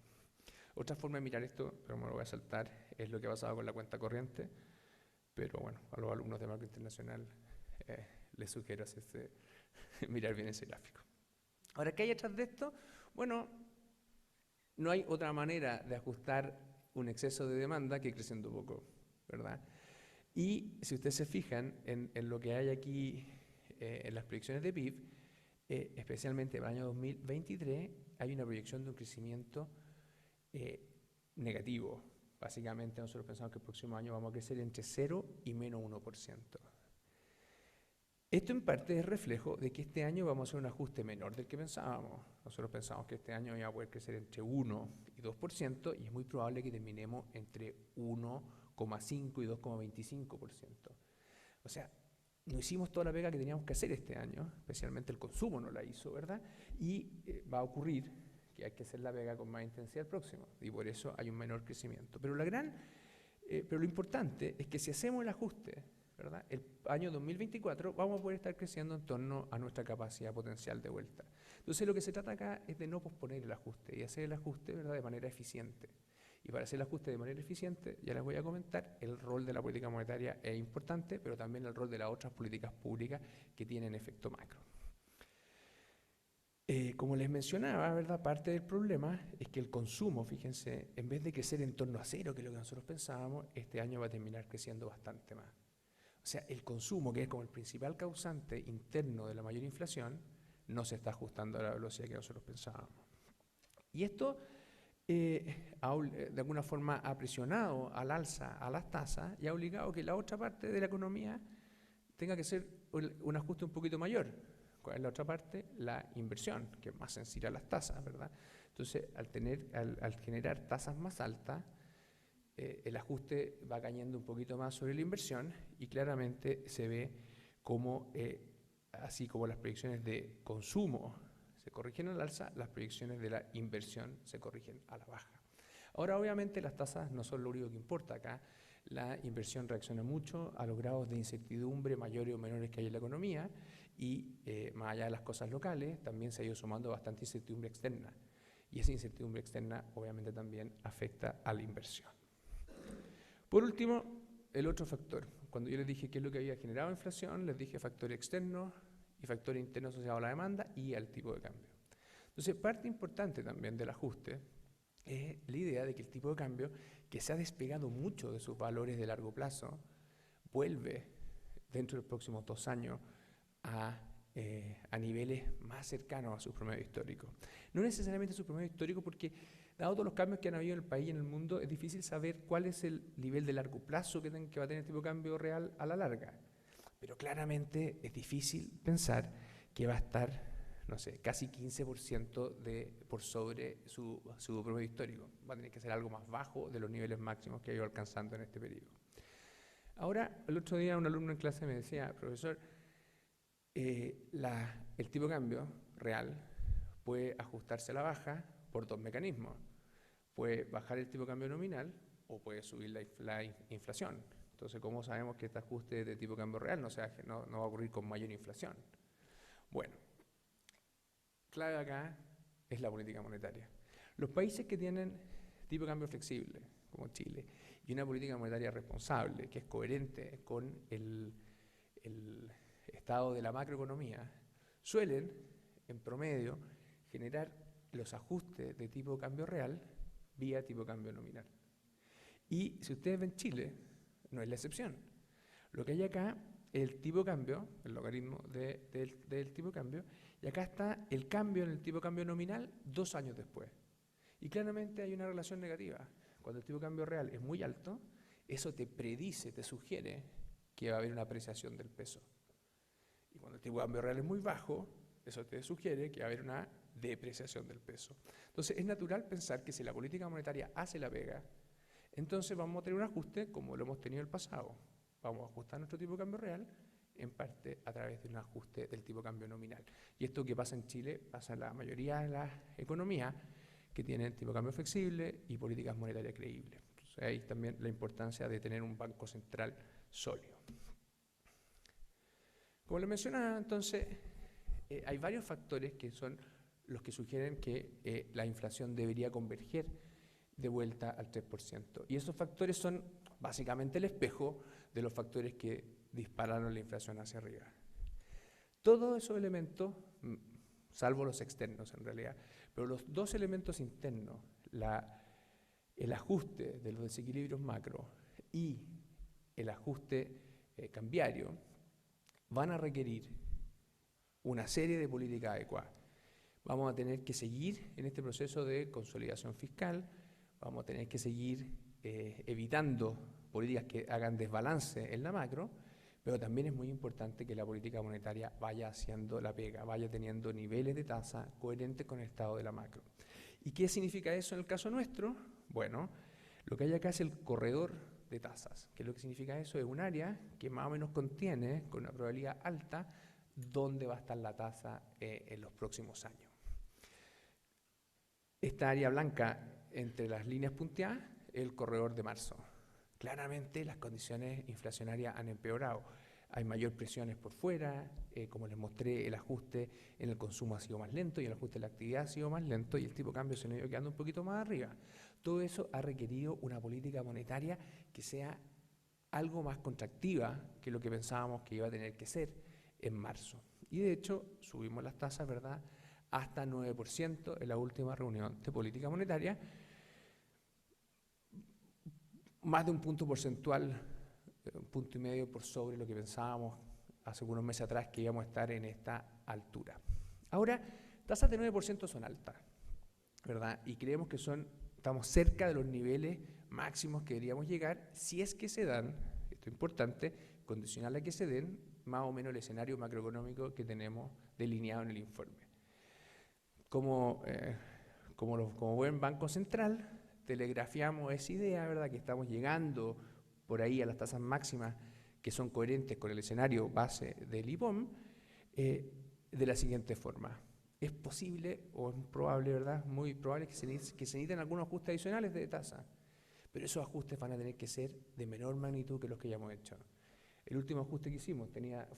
Otra forma de mirar esto, pero me lo voy a saltar, es lo que ha pasado con la cuenta corriente, pero bueno, a los alumnos de Marco Internacional les sugiero mirar bien ese gráfico. Ahora, ¿qué hay detrás de esto? Bueno, no hay otra manera de ajustar un exceso de demanda que creciendo poco, ¿verdad? Y si ustedes se fijan en lo que hay aquí en las proyecciones de PIB, especialmente para el año 2023, hay una proyección de un crecimiento negativo. Básicamente nosotros pensamos que el próximo año vamos a crecer entre 0 y menos 1%. Esto en parte es reflejo de que este año vamos a hacer un ajuste menor del que pensábamos. Nosotros pensamos que este año íbamos a poder crecer entre 1 y 2% y es muy probable que terminemos entre 1,5 y 2,25%. O sea, no hicimos toda la pega que teníamos que hacer este año, especialmente el consumo no la hizo, ¿verdad? Y va a ocurrir que hay que hacer la pega con más intensidad el próximo, y por eso hay un menor crecimiento. Pero lo importante es que si hacemos el ajuste, ¿verdad?, el año 2024 vamos a poder estar creciendo en torno a nuestra capacidad potencial de vuelta. Entonces lo que se trata acá es de no posponer el ajuste y hacer el ajuste, ¿verdad?, de manera eficiente. Y para hacer el ajuste de manera eficiente, ya les voy a comentar, el rol de la política monetaria es importante, pero también el rol de las otras políticas públicas que tienen efecto macro. Como les mencionaba, ¿verdad?, parte del problema es que el consumo, fíjense, en vez de crecer en torno a 0, que es lo que nosotros pensábamos, este año va a terminar creciendo bastante más. O sea, el consumo, que es como el principal causante interno de la mayor inflación, no se está ajustando a la velocidad que nosotros pensábamos. Y esto, de alguna forma, ha presionado al alza a las tasas y ha obligado que la otra parte de la economía tenga que hacer un ajuste un poquito mayor. ¿Cuál es la otra parte? La inversión, que es más sensible a las tasas, ¿verdad? Entonces, al generar tasas más altas, el ajuste va cayendo un poquito más sobre la inversión y claramente se ve como, así como las proyecciones de consumo se corrigen al alza, las proyecciones de la inversión se corrigen a la baja. Ahora, obviamente, las tasas no son lo único que importa acá. La inversión reacciona mucho a los grados de incertidumbre mayores o menores que hay en la economía y más allá de las cosas locales, también se ha ido sumando bastante incertidumbre externa. Y esa incertidumbre externa obviamente también afecta a la inversión. Por último, el otro factor. Cuando yo les dije qué es lo que había generado inflación, les dije factor externo y factor interno asociado a la demanda y al tipo de cambio. Entonces, parte importante también del ajuste es la idea de que el tipo de cambio, que se ha despegado mucho de sus valores de largo plazo, vuelve dentro de los próximos 2 años a niveles más cercanos a su promedio histórico. No necesariamente su promedio histórico porque, dado todos los cambios que han habido en el país y en el mundo, es difícil saber cuál es el nivel de largo plazo que va a tener el tipo de cambio real a la larga. Pero claramente es difícil pensar que va a estar, no sé, casi 15% por sobre su promedio histórico. Va a tener que ser algo más bajo de los niveles máximos que ha ido alcanzando en este periodo. Ahora, el otro día un alumno en clase me decía, profesor, el tipo de cambio real puede ajustarse a la baja por 2 mecanismos. Puede bajar el tipo de cambio nominal o puede subir la inflación. Entonces, ¿cómo sabemos que este ajuste de tipo de cambio real no va a ocurrir con mayor inflación? Bueno, clave acá es la política monetaria. Los países que tienen tipo de cambio flexible, como Chile, y una política monetaria responsable, que es coherente con el estado de la macroeconomía, suelen, en promedio, generar los ajustes de tipo de cambio real vía tipo de cambio nominal. Y si ustedes ven Chile, no es la excepción. Lo que hay acá es el tipo de cambio, el logaritmo del tipo de cambio, y acá está el cambio en el tipo de cambio nominal 2 años después. Y claramente hay una relación negativa. Cuando el tipo de cambio real es muy alto, eso te predice, te sugiere que va a haber una apreciación del peso. Y cuando el tipo de cambio real es muy bajo, eso te sugiere que va a haber una depreciación del peso. Entonces es natural pensar que si la política monetaria hace la pega, entonces vamos a tener un ajuste como lo hemos tenido en el pasado. Vamos a ajustar nuestro tipo de cambio real, en parte a través de un ajuste del tipo de cambio nominal. Y esto que pasa en Chile, pasa en la mayoría de las economías que tienen tipo de cambio flexible y políticas monetarias creíbles. Entonces ahí también la importancia de tener un banco central sólido. Como les mencionaba, entonces, hay varios factores que son los que sugieren que la inflación debería converger de vuelta al 3%. Y esos factores son básicamente el espejo de los factores que dispararon la inflación hacia arriba. Todos esos elementos, salvo los externos en realidad, pero los dos elementos internos, el ajuste de los desequilibrios macro y el ajuste cambiario, van a requerir una serie de políticas adecuadas. Vamos a tener que seguir en este proceso de consolidación fiscal, vamos a tener que seguir evitando políticas que hagan desbalance en la macro, pero también es muy importante que la política monetaria vaya haciendo la pega, vaya teniendo niveles de tasa coherentes con el estado de la macro. ¿Y qué significa eso en el caso nuestro? Bueno, lo que hay acá es el corredor de tasas. ¿Qué es lo que significa eso? Es un área que más o menos contiene, con una probabilidad alta, dónde va a estar la tasa en los próximos años. Esta área blanca entre las líneas punteadas es el corredor de marzo. Claramente las condiciones inflacionarias han empeorado. Hay mayor presiones por fuera, como les mostré, el ajuste en el consumo ha sido más lento y el ajuste en la actividad ha sido más lento y el tipo de cambio se nos ha ido quedando un poquito más arriba. Todo eso ha requerido una política monetaria que sea algo más contractiva que lo que pensábamos que iba a tener que ser en marzo. Y de hecho subimos las tasas, ¿verdad?, hasta 9% en la última reunión de política monetaria, más de un punto porcentual, 1,5 puntos por sobre lo que pensábamos hace unos meses atrás que íbamos a estar en esta altura. Ahora, tasas de 9% son altas, ¿verdad? Y creemos que estamos cerca de los niveles máximos que deberíamos llegar si es que se dan, esto es importante, condicional a que se den más o menos el escenario macroeconómico que tenemos delineado en el informe. Como buen banco central, telegrafiamos esa idea, ¿verdad?, que estamos llegando por ahí a las tasas máximas que son coherentes con el escenario base del IPOM, de la siguiente forma. Es posible, o es probable, ¿verdad?, muy probable que se necesiten algunos ajustes adicionales de tasa, pero esos ajustes van a tener que ser de menor magnitud que los que ya hemos hecho. El último ajuste que hicimos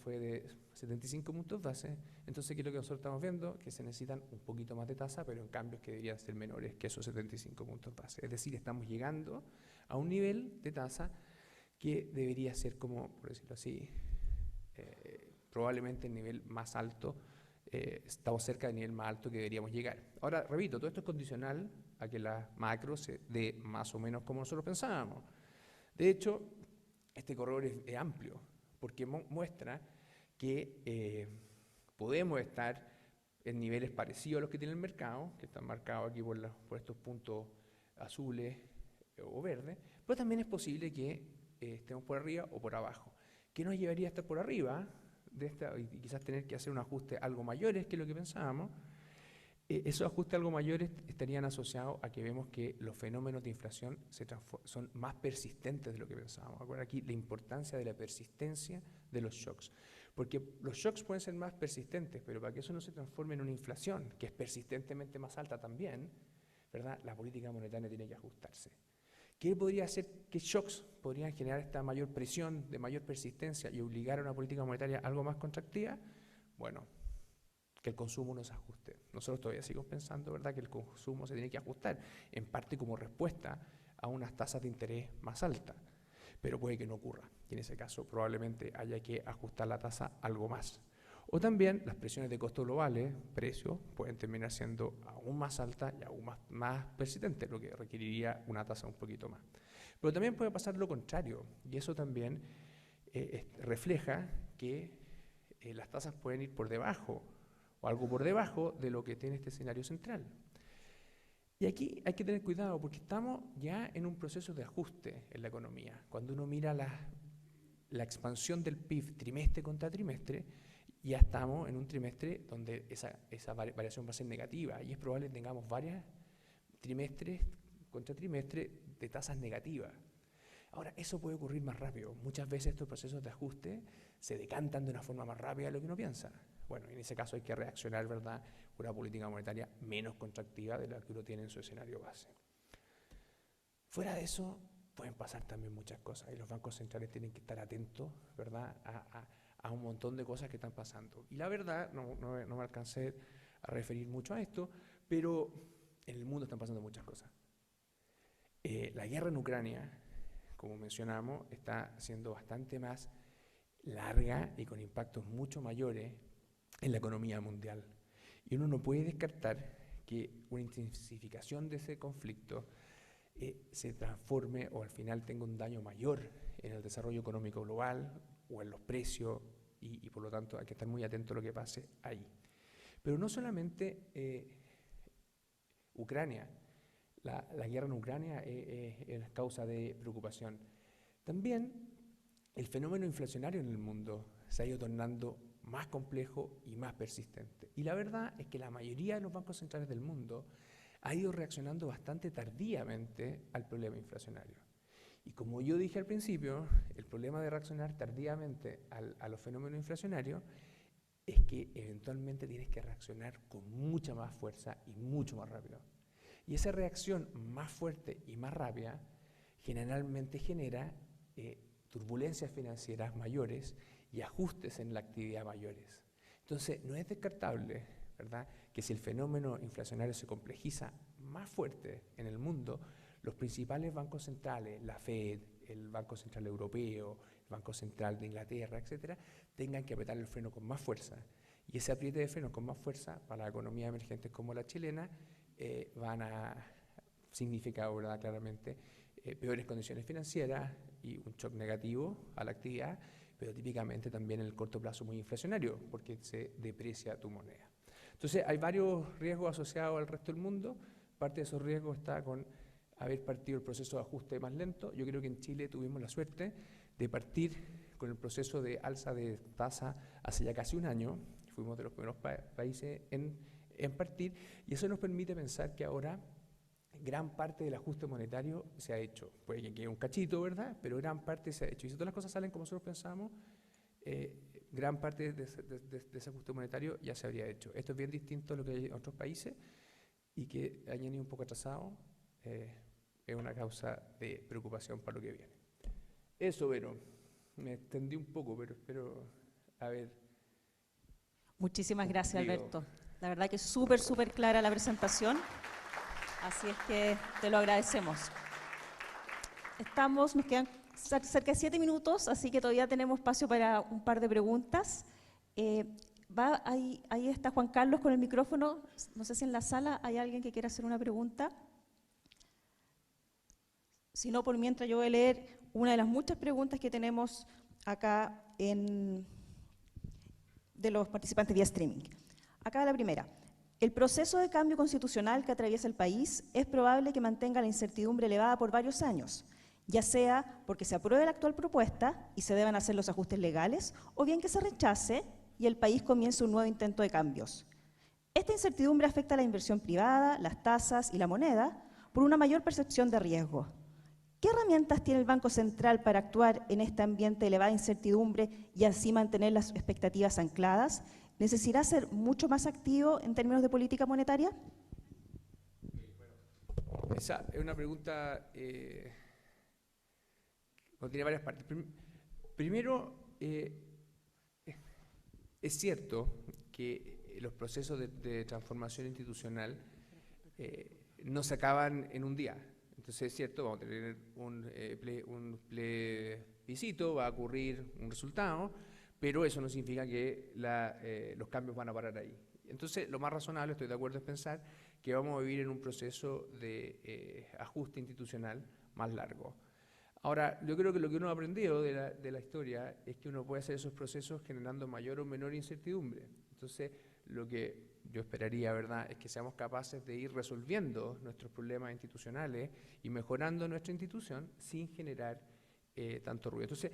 fue de 75 puntos base, entonces ¿qué es lo que nosotros estamos viendo? Que se necesitan un poquito más de tasa, pero en cambios que deberían ser menores que esos 75 puntos base. Es decir, estamos llegando a un nivel de tasa que debería ser como, por decirlo así, probablemente el nivel más alto, estamos cerca del nivel más alto que deberíamos llegar. Ahora, repito, todo esto es condicional a que la macro se dé más o menos como nosotros pensábamos. De hecho, este corredor es amplio, porque muestra que podemos estar en niveles parecidos a los que tiene el mercado, que están marcados aquí por estos puntos azules o verdes, pero también es posible que estemos por arriba o por abajo. ¿Qué nos llevaría a estar por arriba de esta y quizás tener que hacer un ajuste algo mayores que lo que pensábamos? Esos ajustes algo mayores estarían asociados a que vemos que los fenómenos de inflación son más persistentes de lo que pensábamos. Acuérdense aquí la importancia de la persistencia de los shocks. Porque los shocks pueden ser más persistentes, pero para que eso no se transforme en una inflación, que es persistentemente más alta también, ¿verdad?, la política monetaria tiene que ajustarse. ¿Qué shocks podrían generar esta mayor presión, de mayor persistencia y obligar a una política monetaria algo más contractiva? Bueno, que el consumo no se ajuste. Nosotros todavía seguimos pensando, ¿verdad?, que el consumo se tiene que ajustar, en parte como respuesta a unas tasas de interés más altas, pero puede que no ocurra, y en ese caso probablemente haya que ajustar la tasa algo más. O también las presiones de costos globales, precios, pueden terminar siendo aún más altas y aún más persistentes, lo que requeriría una tasa un poquito más. Pero también puede pasar lo contrario, y eso también refleja que las tasas pueden ir por debajo o algo por debajo de lo que tiene este escenario central. Y aquí hay que tener cuidado porque estamos ya en un proceso de ajuste en la economía. Cuando uno mira la expansión del PIB trimestre contra trimestre, ya estamos en un trimestre donde esa variación va a ser negativa y es probable que tengamos varios trimestres contra trimestre de tasas negativas. Ahora, eso puede ocurrir más rápido. Muchas veces estos procesos de ajuste se decantan de una forma más rápida de lo que uno piensa. Bueno, en ese caso hay que reaccionar, ¿verdad?, con una política monetaria menos contractiva de la que uno tiene en su escenario base. Fuera de eso, pueden pasar también muchas cosas y los bancos centrales tienen que estar atentos, ¿verdad?, a un montón de cosas que están pasando. Y la verdad, no me alcancé a referir mucho a esto, pero en el mundo están pasando muchas cosas. La guerra en Ucrania, como mencionamos, está siendo bastante más larga y con impactos mucho mayores en la economía mundial. Y uno no puede descartar que una intensificación de ese conflicto se transforme o al final tenga un daño mayor en el desarrollo económico global o en los precios y por lo tanto hay que estar muy atento a lo que pase ahí. Pero no solamente Ucrania, la guerra en Ucrania es causa de preocupación. También el fenómeno inflacionario en el mundo se ha ido tornando más complejo y más persistente. Y la verdad es que la mayoría de los bancos centrales del mundo ha ido reaccionando bastante tardíamente al problema inflacionario. Y como yo dije al principio, el problema de reaccionar tardíamente a los fenómenos inflacionarios es que eventualmente tienes que reaccionar con mucha más fuerza y mucho más rápido. Y esa reacción más fuerte y más rápida generalmente genera turbulencias financieras mayores y ajustes en la actividad mayores. Entonces, no es descartable, ¿verdad?, que si el fenómeno inflacionario se complejiza más fuerte en el mundo, los principales bancos centrales, la Fed, el Banco Central Europeo, el Banco Central de Inglaterra, etcétera, tengan que apretar el freno con más fuerza. Y ese apriete de freno con más fuerza para la economía emergente como la chilena van a significar, ¿verdad?, claramente peores condiciones financieras y un shock negativo a la actividad, pero típicamente también en el corto plazo muy inflacionario, porque se deprecia tu moneda. Entonces, hay varios riesgos asociados al resto del mundo. Parte de esos riesgos está con haber partido el proceso de ajuste más lento. Yo creo que en Chile tuvimos la suerte de partir con el proceso de alza de tasa hace ya casi un año. Fuimos de los primeros países en partir, y eso nos permite pensar que ahora gran parte del ajuste monetario se ha hecho. Puede que quede un cachito, ¿verdad?, pero gran parte se ha hecho. Y si todas las cosas salen como nosotros pensamos, gran parte de ese ajuste monetario ya se habría hecho. Esto es bien distinto a lo que hay en otros países y que hayan ido un poco atrasados, es una causa de preocupación para lo que viene. Eso, Vero, me extendí un poco, pero espero haber... Muchísimas gracias, Alberto. La verdad que es súper clara la presentación, así es que te lo agradecemos. Nos quedan cerca de 7 minutos, así que todavía tenemos espacio para un par de preguntas. Ahí está Juan Carlos con el micrófono. No sé si en la sala hay alguien que quiera hacer una pregunta. Si no, por mientras yo voy a leer una de las muchas preguntas que tenemos acá de los participantes vía streaming. Acá la primera. El proceso de cambio constitucional que atraviesa el país es probable que mantenga la incertidumbre elevada por varios años, ya sea porque se apruebe la actual propuesta y se deban hacer los ajustes legales, o bien que se rechace y el país comience un nuevo intento de cambios. Esta incertidumbre afecta a la inversión privada, las tasas y la moneda por una mayor percepción de riesgo. ¿Qué herramientas tiene el Banco Central para actuar en este ambiente de elevada incertidumbre y así mantener las expectativas ancladas? ¿Necesitará ser mucho más activo en términos de política monetaria? Esa es una pregunta que tiene varias partes. Primero, es cierto que los procesos de transformación institucional no se acaban en un día. Entonces es cierto, vamos a tener un plebiscito, va a ocurrir un resultado, pero eso no significa que los cambios van a parar ahí. Entonces, lo más razonable, estoy de acuerdo, es pensar que vamos a vivir en un proceso de ajuste institucional más largo. Ahora, yo creo que lo que uno ha aprendido de la historia es que uno puede hacer esos procesos generando mayor o menor incertidumbre. Entonces, lo que yo esperaría, ¿verdad?, es que seamos capaces de ir resolviendo nuestros problemas institucionales y mejorando nuestra institución sin generar tanto ruido. Entonces,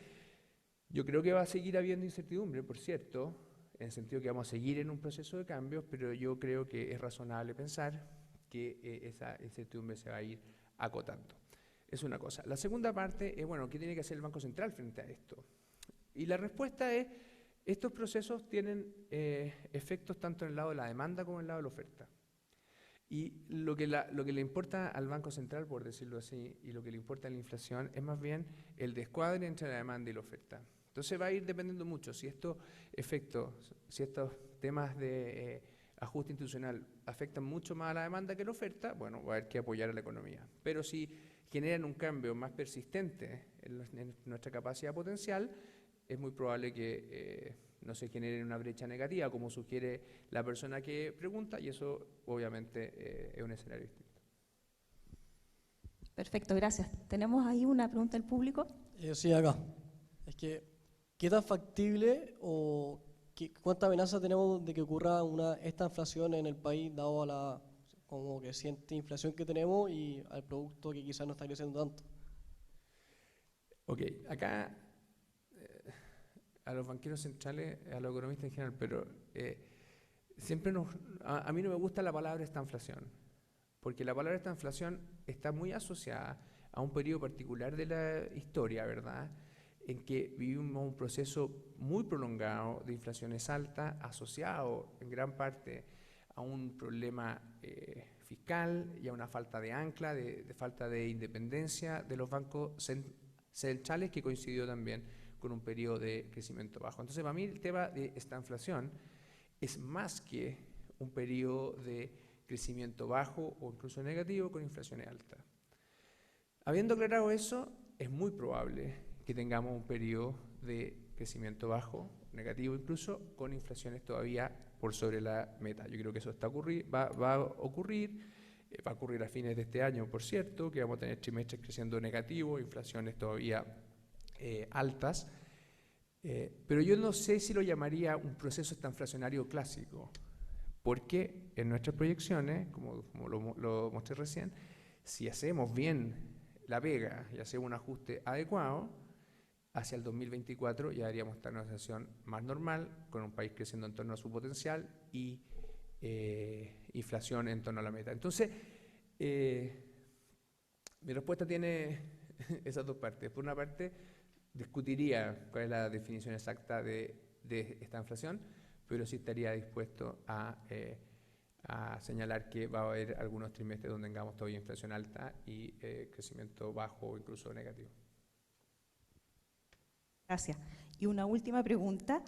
yo creo que va a seguir habiendo incertidumbre, por cierto, en el sentido que vamos a seguir en un proceso de cambios, pero yo creo que es razonable pensar que esa incertidumbre se va a ir acotando. Es una cosa. La segunda parte es, bueno, ¿qué tiene que hacer el Banco Central frente a esto? Y la respuesta es, estos procesos tienen efectos tanto en el lado de la demanda como en el lado de la oferta. Y lo que le importa al Banco Central, por decirlo así, y lo que le importa a la inflación, es más bien el descuadre entre la demanda y la oferta. Entonces va a ir dependiendo mucho si estos efectos, si estos temas de ajuste institucional afectan mucho más a la demanda que a la oferta, bueno, va a haber que apoyar a la economía. Pero si generan un cambio más persistente en nuestra capacidad potencial, es muy probable que no se genere una brecha negativa, como sugiere la persona que pregunta, y eso obviamente es un escenario distinto. Perfecto, gracias. ¿Tenemos ahí una pregunta del público? Sí, acá. Es que, ¿qué tan factible o cuánta amenaza tenemos de que ocurra esta inflación en el país, dado a la como que siente inflación que tenemos y al producto que quizás no está creciendo tanto? Ok, acá a los banqueros centrales, a los economistas en general, pero siempre a mí no me gusta la palabra estanflación, porque la palabra estanflación está muy asociada a un periodo particular de la historia, ¿verdad?, en que vivimos un proceso muy prolongado de inflaciones altas, asociado en gran parte a un problema fiscal y a una falta de ancla, de falta de independencia de los bancos centrales, que coincidió también con un periodo de crecimiento bajo. Entonces, para mí el tema de esta inflación es más que un periodo de crecimiento bajo o incluso negativo con inflaciones altas. Habiendo aclarado eso, es muy probable que tengamos un periodo de crecimiento bajo, negativo incluso, con inflaciones todavía por sobre la meta. Yo creo que eso va a ocurrir a fines de este año, por cierto, que vamos a tener trimestres creciendo negativo, inflaciones todavía altas, pero yo no sé si lo llamaría un proceso estanflacionario clásico, porque en nuestras proyecciones, como lo mostré recién, si hacemos bien la pega y hacemos un ajuste adecuado, hacia el 2024 ya deberíamos estar en una situación más normal, con un país creciendo en torno a su potencial y inflación en torno a la meta. Entonces, mi respuesta tiene esas dos partes. Por una parte, discutiría cuál es la definición exacta de esta inflación, pero sí estaría dispuesto a señalar que va a haber algunos trimestres donde tengamos todavía inflación alta y crecimiento bajo o incluso negativo. Gracias. Y una última pregunta.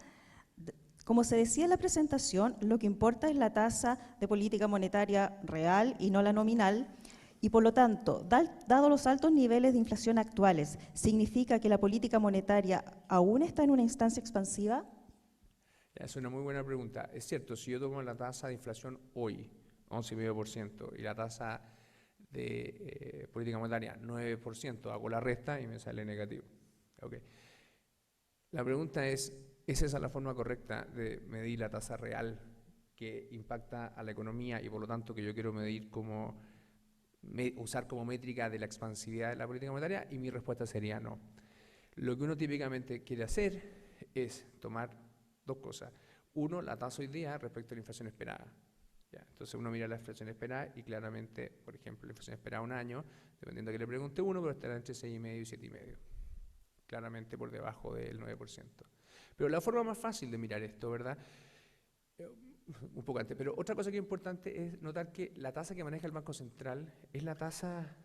Como se decía en la presentación, lo que importa es la tasa de política monetaria real y no la nominal, y por lo tanto, dado los altos niveles de inflación actuales, ¿significa que la política monetaria aún está en una instancia expansiva? Es una muy buena pregunta. Es cierto, si yo tomo la tasa de inflación hoy, 11,5%, y la tasa de política monetaria, 9%, hago la resta y me sale negativo. Okay. La pregunta es esa la forma correcta de medir la tasa real que impacta a la economía y por lo tanto que yo quiero medir usar como métrica de la expansividad de la política monetaria? Y mi respuesta sería no. Lo que uno típicamente quiere hacer es tomar dos cosas. Uno, la tasa hoy día respecto a la inflación esperada. ¿Ya? Entonces uno mira la inflación esperada y claramente, por ejemplo, la inflación esperada un año, dependiendo de que le pregunte uno, pero estará entre 6,5 y 7,5. Claramente por debajo del 9%. Pero la forma más fácil de mirar esto, ¿verdad? Un poco antes, pero otra cosa que es importante es notar que la tasa que maneja el Banco Central es una tasa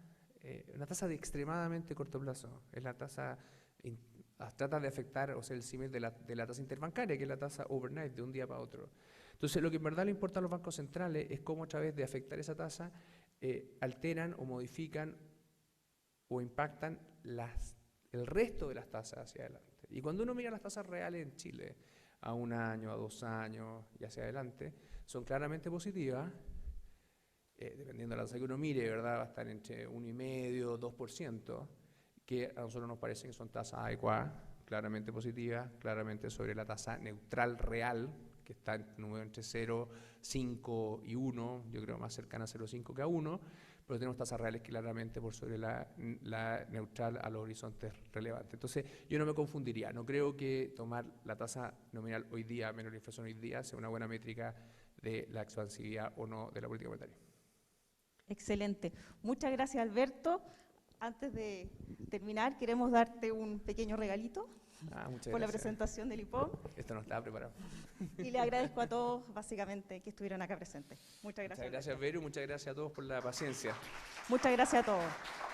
de extremadamente corto plazo. Es la tasa, trata de afectar, o sea, el símil de la tasa interbancaria, que es la tasa overnight, de un día para otro. Entonces, lo que en verdad le importa a los bancos centrales es cómo a través de afectar esa tasa alteran o modifican o impactan el resto de las tasas hacia adelante. Y cuando uno mira las tasas reales en Chile, a un año, a 2 años y hacia adelante, son claramente positivas, dependiendo de la tasa que uno mire, ¿verdad? Va a estar entre 1,5% y 2%, que a nosotros nos parece que son tasas adecuadas, claramente positivas, claramente sobre la tasa neutral real que está en número entre 0,5 y 1, yo creo más cercana a 0,5 que a 1, pero tenemos tasas reales claramente por sobre la neutral a los horizontes relevantes. Entonces, yo no me confundiría, no creo que tomar la tasa nominal hoy día, menos la inflación hoy día, sea una buena métrica de la expansividad o no de la política monetaria. Excelente. Muchas gracias, Alberto. Antes de terminar, queremos darte un pequeño regalito Muchas por la gracias. presentación del IPOM Esto no estaba preparado. y le agradezco a todos, básicamente, que estuvieron acá presentes. Muchas gracias. Muchas gracias, Vero, y muchas gracias a todos por la paciencia. Muchas gracias a todos.